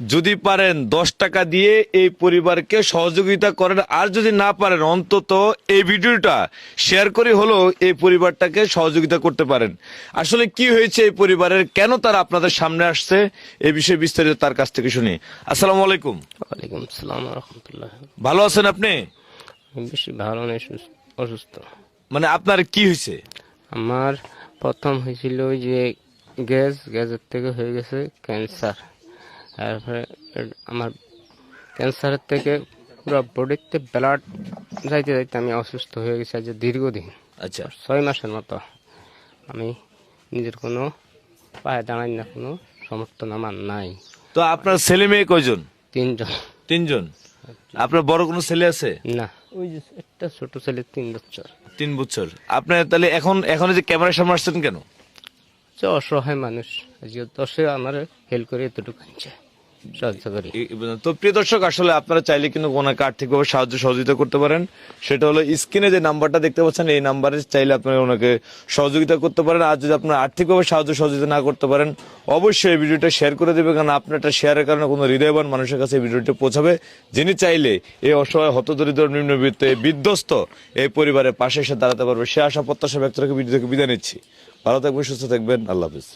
যদি পারেন 10 টাকা দিয়ে এই পরিবারকে সহযোগিতা করেন, আর যদি না পারেন অন্তত এই ভিডিওটা শেয়ার করে হলেও এই পরিবারটাকে সহযোগিতা করতে পারেন। আসলে কি হয়েছে এই পরিবারের, কেন তারা আপনাদের সামনে আসছে, এই বিষয়ে বিস্তারিত তার কাছ থেকে শুনি। আসসালামু আলাইকুম। ওয়ালাইকুম আসসালাম রহমতুল্লাহ। ভালো আছেন আপনি? বেশি ভালো নেই, অসুস্থ। মানে আপনার কি হয়েছে? আমার প্রথম হয়েছিল ওই যে গ্যাসের থেকে হয়ে গেছে ক্যান্সার। তারপরে আমার ক্যান্সারের থেকে পুরো বডিতে ব্লাড যাইতে যাইতে আমি অসুস্থ হয়ে গেছি আজ দীর্ঘদিন। আচ্ছা, 6 মাসের মতো আমি নিজের কোনো পায়ে দাঁড়াই না, কোনো সমর্থন আমার নাই। তো আপনার ছেলে মেয়ে কয়জন? 3 জন। 3 জন। আপনার বড় কোনো ছেলে আছে? না, ওই যে একটা ছোট ছেলে 3 বছর। 3 বছর। আপনি তাহলে এখন যে ক্যামেরার সামনে আসছেন কেন? যে অসহায় মানুষ আজকে দশে আমার হেল্প করে এতটুকু আনছে, সাহায্য করি। তো প্রিয় দর্শক, আসলে আপনারা চাইলে কিন্তু ওনাকে আর্থিকভাবে সহযোগিতা করতে পারেন। সেটা হলো স্ক্রিনে যে নাম্বারটা দেখতে পাচ্ছেন, এই নাম্বারে চাইলে আপনারা ওনাকে সহযোগিতা করতে পারেন। আর যদি আপনারা আর্থিকভাবে সহযোগিতা না করতে পারেন, অবশ্যই এই ভিডিওটা শেয়ার করে দেবে, কারণ আপনার একটা শেয়ারের কারণে কোনো হৃদয়বান মানুষের কাছে এই ভিডিওটি পৌঁছাবে, যিনি চাইলে এই অসহায় হতদরিদ্র নিম্নবিত্ত এই বিধ্বস্ত এই পরিবারের পাশে এসে দাঁড়াতে পারবে। সে আশা প্রত্যাশা ব্যক্ত রেখে ভিডিও থেকে বিদায় নিচ্ছি। ভালো থাকবেন, সুস্থ থাকবেন, আল্লাহ হাফিজ।